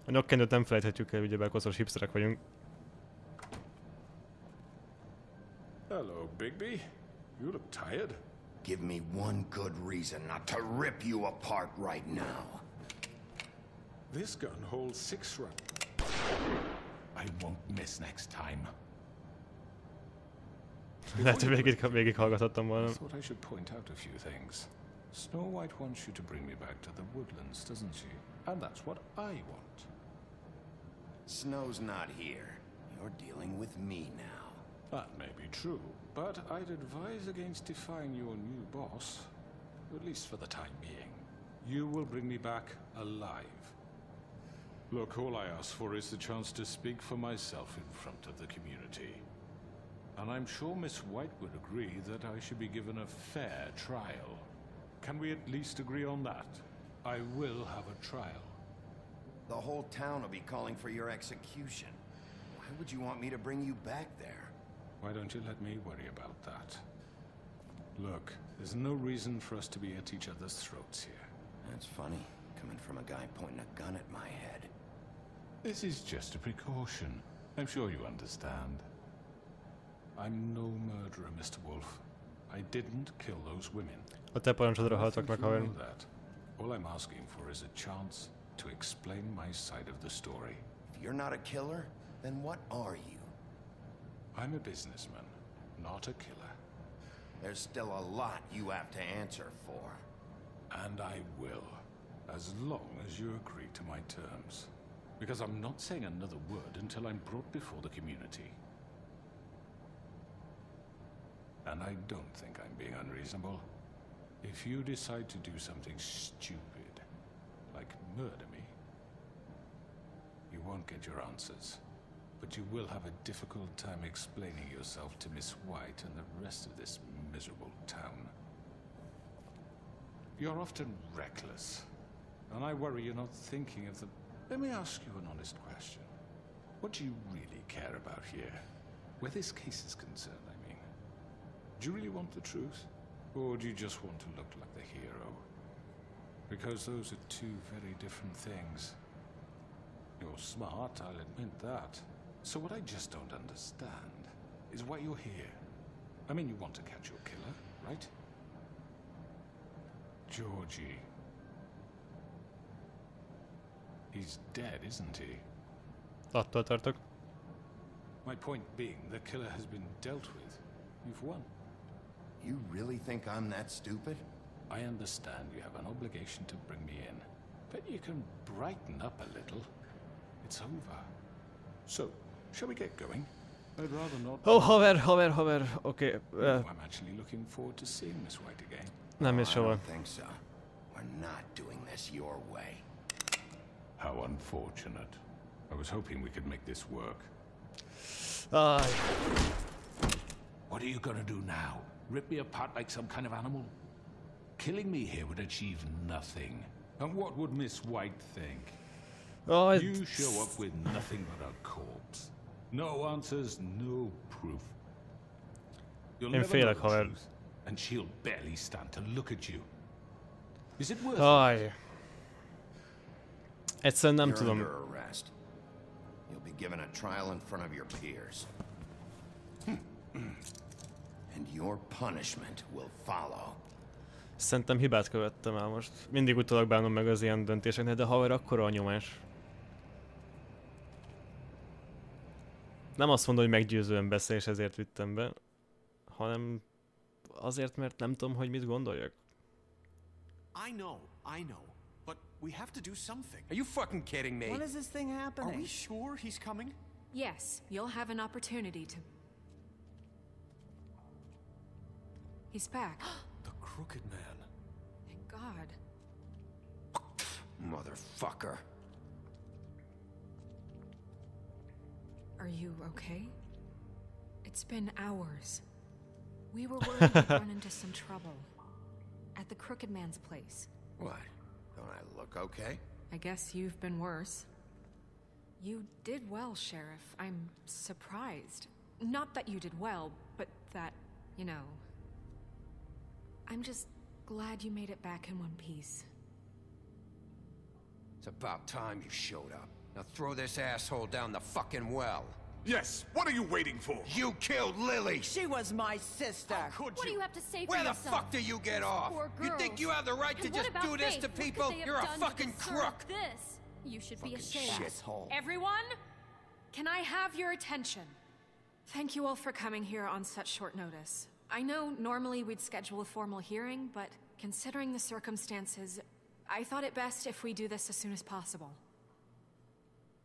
A nyakkendőt nem felejthetjük el, ugyebár koszos hipsterek vagyunk. Hello, Bigby. You look tired. Give me one good reason not to rip you apart right now. This gun holds 6 rounds. I won't miss next time. Lehet, hogy végighallgathattam volna. I thought I should point out a few things. Snow White wants you to bring me back to the woodlands, doesn't she? And that's what I want. Snow's not here. You're dealing with me now. That may be true, but I'd advise against defying your new boss, at least for the time being. You will bring me back alive. Look, all I ask for is the chance to speak for myself in front of the community. And I'm sure Miss White would agree that I should be given a fair trial. Can we at least agree on that? I will have a trial. The whole town will be calling for your execution. Why would you want me to bring you back there? Why don't you let me worry about that? Look, there's no reason for us to be at each other's throats here. That's funny, coming from a guy pointing a gun at my head. This is just a precaution. I'm sure you understand. I'm no murderer, Mr. Wolf. I didn't kill those women. A te parancsodra haltak meg, haver. All I'm asking for is a chance to explain my side of the story. If you're not a killer, then what are you? I'm a businessman, not a killer. There's still a lot you have to answer for. And I will, as long as you agree to my terms. Because I'm not saying another word until I'm brought before the community. And I don't think I'm being unreasonable. If you decide to do something stupid, like murder me, you won't get your answers. But you will have a difficult time explaining yourself to Miss White and the rest of this miserable town. You're often reckless, and I worry you're not thinking of the... Let me ask you an honest question. What do you really care about here? Where this case is concerned, I mean. Do you really want the truth? Or do you just want to look like the hero? Because those are two very different things. You're smart, I'll admit that. So what I just don't understand is why you're here. I mean, you want to catch your killer, right? Georgie. He's dead, isn't he? Attól tartok. My point being, the killer has been dealt with. You've won. You really think I'm that stupid? I understand you have an obligation to bring me in, but you can brighten up a little. It's over. So, shall we get going? I'd rather not... Oh, haver, okay. I'm actually looking forward to seeing Miss White again. Nem is I sehol. don't think so. We're not doing this your way. How unfortunate. I was hoping we could make this work. What are you gonna do now? Rip me apart like some kind of animal? Killing me here would achieve nothing. And what would Miss White think? You show up with nothing but a corpse. No answers, no proof. You'll never know the truth, and she'll barely stand to look at you. Is it worth it? Egyszerűen nem You're tudom. under arrest. You'll be given a trial in front of your peers. And your punishment will follow. Szerintem hibát követtem el most. Mindig utólag bánom meg az ilyen döntéseknél, de haver, akkora a nyomás. Nem azt mondom, hogy meggyőzően beszél, és ezért vittem be, hanem azért, mert nem tudom, hogy mit gondoljak. I know. But we have to do something. Are you fucking kidding me? When is this thing happening? Are we sure he's coming? Yes, you'll have an opportunity to... He's back. The Crooked Man. Thank God. Motherfucker. Are you okay? It's been hours. We were worried you'd run into some trouble. At the Crooked Man's place. What? Don't I look okay? I guess you've been worse. You did well, Sheriff. I'm surprised. Not that you did well, but that, you know... I'm just glad you made it back in one piece. It's about time you showed up. Now throw this asshole down the fucking well. Yes, what are you waiting for? You killed Lily! She was my sister. Could What do you have to say for Where the yourself? fuck do you get off? Poor You girls. think you have the right to And what just about do this Faith? to What could people? they have You're a done to fucking deserve crook! This. You should be ashamed. Shithole. Everyone, can I have your attention? Thank you all for coming here on such short notice. I know normally we'd schedule a formal hearing, but considering the circumstances, I thought it best if we do this as soon as possible.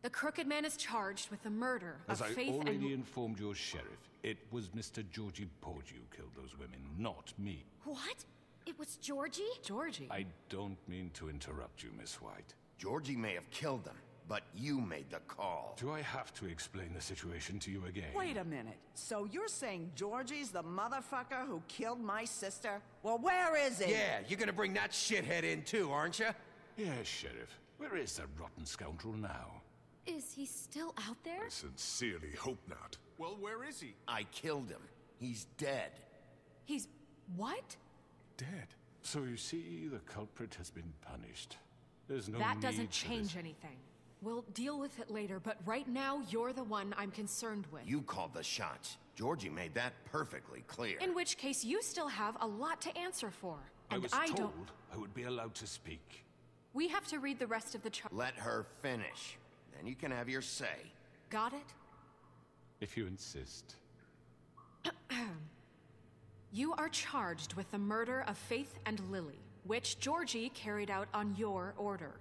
The Crooked Man is charged with the murder As of I Faith already and... informed your sheriff, it was Mr. Georgie Porgy who killed those women, not me. What? It was Georgie? Georgie. I don't mean to interrupt you, Miss White. Georgie may have killed them, but you made the call. Do I have to explain the situation to you again? Wait a minute. So you're saying Georgie's the motherfucker who killed my sister? Well, where is he? Yeah, you're gonna bring that shithead in too, aren't you? Yes, Sheriff. Where is that rotten scoundrel now? Is he still out there? I sincerely hope not. Well, where is he? I killed him. He's dead. He's... what? Dead. So you see, the culprit has been punished. There's no That need doesn't for change this. anything. We'll deal with it later, but right now, you're the one I'm concerned with. You called the shots. Georgie made that perfectly clear. In which case, you still have a lot to answer for. I And was I told don't... I would be allowed to speak. We have to read the rest of the chart. Let her finish. Then you can have your say. Got it? If you insist. You are charged with the murder of Faith and Lily, which Georgie carried out on your order,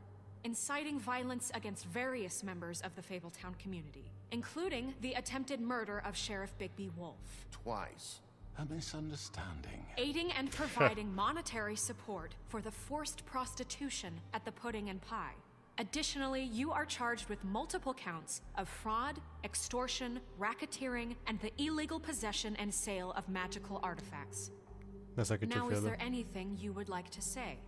inciting violence against various members of the Fabletown community, including the attempted murder of Sheriff Bigby Wolf. Twice. A misunderstanding. Aiding and providing monetary support for the forced prostitution at the Pudding and Pie. Additionally, you are charged with multiple counts of fraud, extortion, racketeering, and the illegal possession and sale of magical artifacts. That's like a Now, two is there anything you would like to say?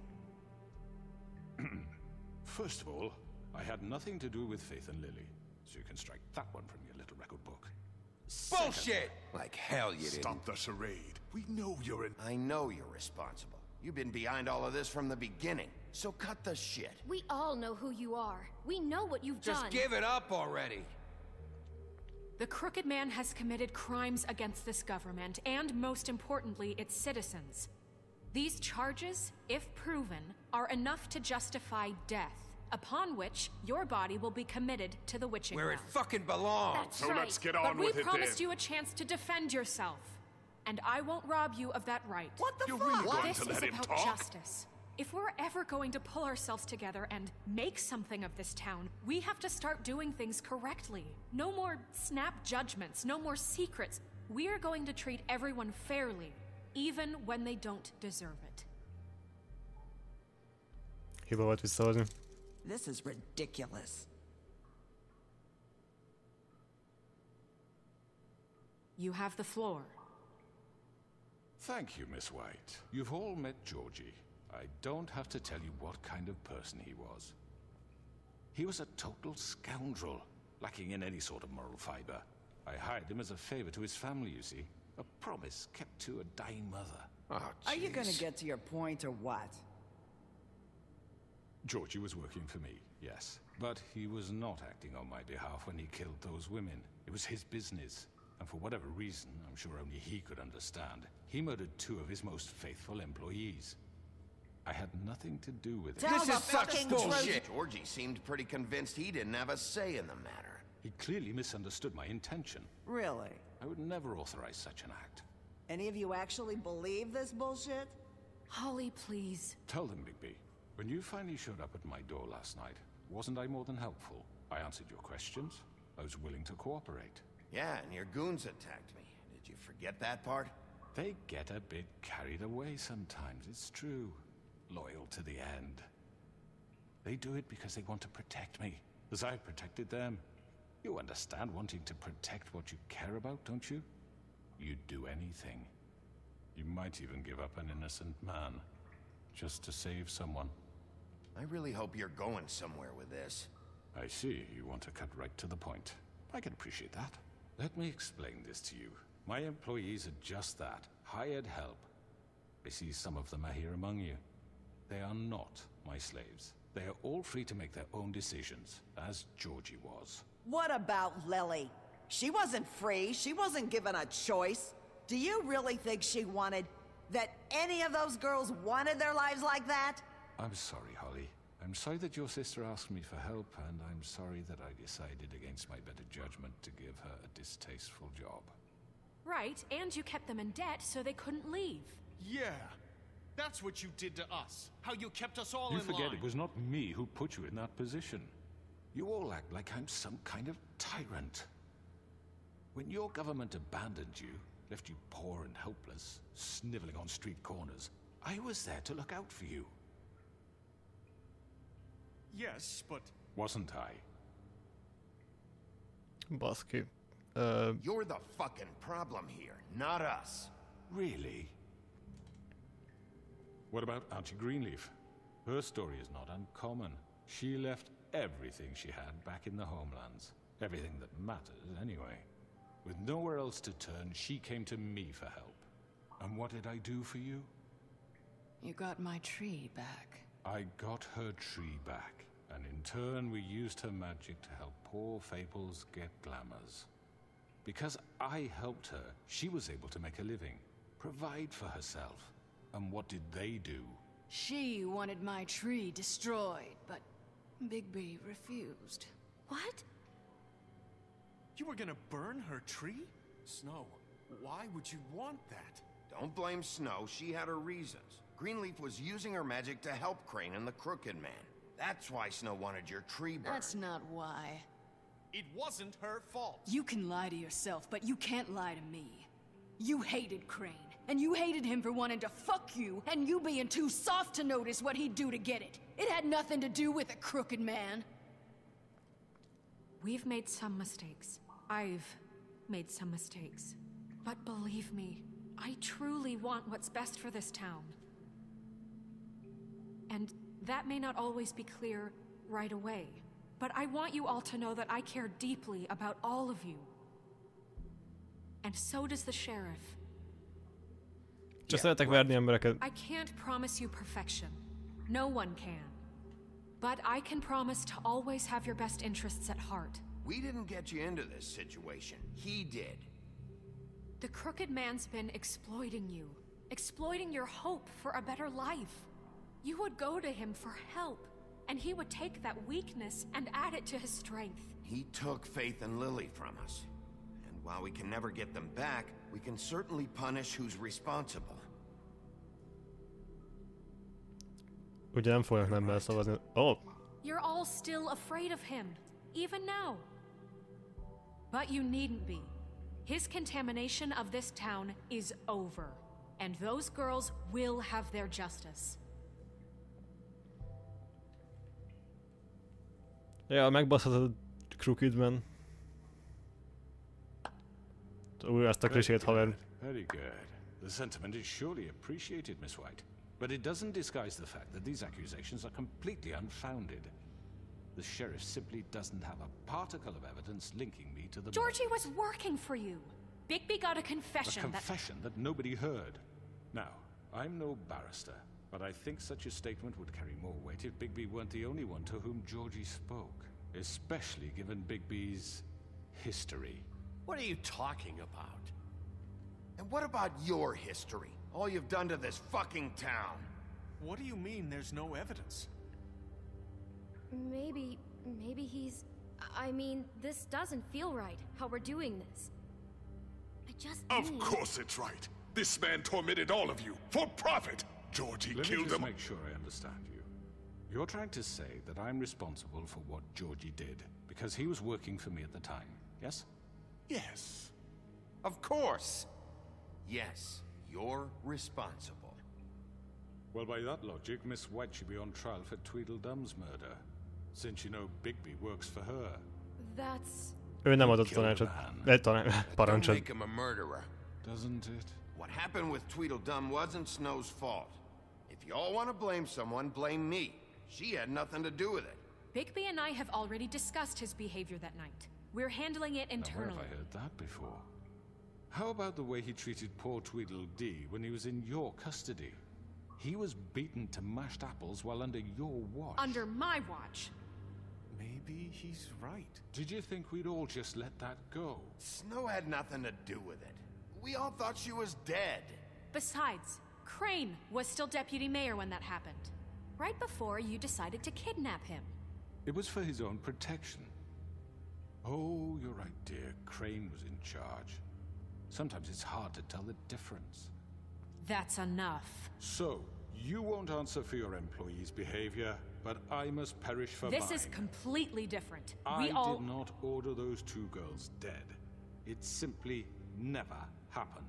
First of all, I had nothing to do with Faith and Lily, so you can strike that one from your little record book. Bullshit! Like hell you didn't. Stop the charade. We know you're an... I know you're responsible. You've been behind all of this from the beginning. So cut the shit. We all know who you are. We know what you've Just done. give it up already. The Crooked Man has committed crimes against this government and, most importantly, its citizens. These charges, if proven, are enough to justify death, upon which your body will be committed to the witching Where it ground. fucking belongs. That's So right. let's get But on we with it promised then. you a chance to defend yourself, and I won't rob you of that right. What the You're fuck? really going This to is let him about talk? justice. If we're ever going to pull ourselves together and make something of this town, we have to start doing things correctly. No more snap judgments, no more secrets. We are going to treat everyone fairly, even when they don't deserve it. Hiba volt visszahozni. This is ridiculous. You have the floor. Thank you, Miss White. You've all met Georgie. I don't have to tell you what kind of person he was. He was a total scoundrel, lacking in any sort of moral fiber. I hired him as a favor to his family, you see. A promise kept to a dying mother. Oh, Are you gonna jeez. get to your point or what? Georgie was working for me, yes. But he was not acting on my behalf when he killed those women. It was his business. And for whatever reason, I'm sure only he could understand, he murdered 2 of his most faithful employees. I had nothing to do with it. Tell This the is such fucking bullshit. truth. Georgie seemed pretty convinced he didn't have a say in the matter. He clearly misunderstood my intention. Really? I would never authorize such an act. Any of you actually believe this bullshit? Holly, please. Tell them, Bigby, when you finally showed up at my door last night, wasn't I more than helpful? I answered your questions. I was willing to cooperate. Yeah, and your goons attacked me. Did you forget that part? They get a bit carried away sometimes, it's true. Loyal to the end. They do it because they want to protect me, as I protected them. You understand wanting to protect what you care about, don't you? You'd do anything. You might even give up an innocent man, just to save someone. I really hope you're going somewhere with this. I see, you want to cut right to the point. I can appreciate that. Let me explain this to you. My employees are just that, hired help. I see some of them are here among you. They are not my slaves. They are all free to make their own decisions, as Georgie was. What about Lily? She wasn't free. She wasn't given a choice. Do you really think she wanted... that any of those girls wanted their lives like that? I'm sorry, Holly. I'm sorry that your sister asked me for help, and I'm sorry that I decided against my better judgment to give her a distasteful job. Right, and you kept them in debt so they couldn't leave. Yeah. That's what you did to us. How you kept us all in You line. forget it was not me who put you in that position. You all act like I'm some kind of tyrant. When your government abandoned you, left you poor and helpless, sniveling on street corners, I was there to look out for you. Yes, but... Wasn't I? Baszki. You're the fucking problem here, not us. Really? What about Auntie Greenleaf? Her story is not uncommon. She left everything she had back in the homelands. Everything that mattered, anyway. With nowhere else to turn, she came to me for help. And what did I do for you? You got my tree back. I got her tree back, and in turn we used her magic to help poor Fables get glamours. Because I helped her, she was able to make a living, provide for herself. And what did they do? She wanted my tree destroyed, but Bigby refused. What? You were gonna burn her tree? Snow, why would you want that? Don't blame Snow, she had her reasons. Greenleaf was using her magic to help Crane and the Crooked Man. That's why Snow wanted your tree burned. That's not why. It wasn't her fault. You can lie to yourself, but you can't lie to me. You hated Crane, and you hated him for wanting to fuck you, and you being too soft to notice what he'd do to get it. It had nothing to do with a Crooked Man. We've made some mistakes. I've made some mistakes. But believe me, I truly want what's best for this town. And that may not always be clear right away. But I want you all to know that I care deeply about all of you. And so does the sheriff. Csak szeretek verni embereket. I can't promise you perfection. No one can. But I can promise to always have your best interests at heart. We didn't get you into this situation. He did. The Crooked Man's been exploiting you. Exploiting your hope for a better life. You would go to him for help. And he would take that weakness and add it to his strength. He took Faith and Lily from us. And while we can never get them back, we can certainly punish who's responsible. Ugye nem fognak nem beleszavazni. Oh! You're all still afraid of him, even now. But you needn't be. His contamination of this town is over. And those girls will have their justice. Ja, megbaszhatod Crooked Man. Új, ezt a klisét, haver. Very good. The sentiment is surely appreciated, Miss White. But it doesn't disguise the fact that these accusations are completely unfounded. The sheriff simply doesn't have a particle of evidence linking me to the Georgie murders. was working for you. Bigby got a confession. A confession that nobody heard. Now, I'm no barrister, but I think such a statement would carry more weight if Bigby weren't the only one to whom Georgie spoke. Especially given Bigby's history. What are you talking about? And what about your history? All you've done to this fucking town. What do you mean there's no evidence? Maybe he's... I mean, this doesn't feel right, how we're doing this. I just Of need... course it's right. This man tormented all of you for profit. Georgie Let me killed just him. make sure I understand you. You're trying to say that I'm responsible for what Georgie did because he was working for me at the time, yes? Yes. Of course. Yes, you're responsible. Well, by that logic, Miss White should be on trial for Tweedledum's murder, since you know Bigby works for her. That's... Ő nem adott tanácsot. Egy Don't parancsot. make him a murderer. Doesn't it? What happened with Tweedledum wasn't Snow's fault. If you all want to blame someone, blame me. She had nothing to do with it. Bigby and I have already discussed his behavior that night. We're handling it Now, where internally. have I heard that before? How about the way he treated poor Tweedledee when he was in your custody? He was beaten to mashed apples while under your watch. Under my watch. Maybe he's right. Did you think we'd all just let that go? Snow had nothing to do with it. We all thought she was dead. Besides, Crane was still deputy mayor when that happened. Right before you decided to kidnap him. It was for his own protection. Oh, you're right, dear. Crane was in charge. Sometimes it's hard to tell the difference. That's enough. So, you won't answer for your employees' behavior, but I must perish for mine. This is completely different. I We all... did not order those two girls dead. It simply never happened.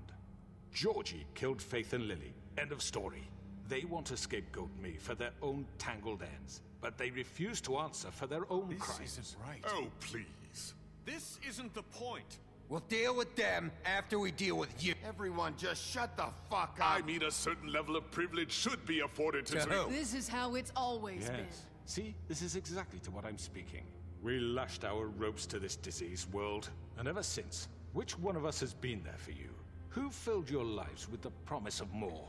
Georgie killed Faith and Lily. End of story. They want to scapegoat me for their own tangled ends, but they refuse to answer for their own crimes. This isn't right. Oh, please. This isn't the point. We'll deal with them after we deal with you. Everyone just shut the fuck up. I mean, a certain level of privilege should be afforded to... who? This is how it's always been. Yes. See, this is exactly to what I'm speaking. We lashed our ropes to this diseased world, and ever since, which one of us has been there for you? Who filled your lives with the promise of more?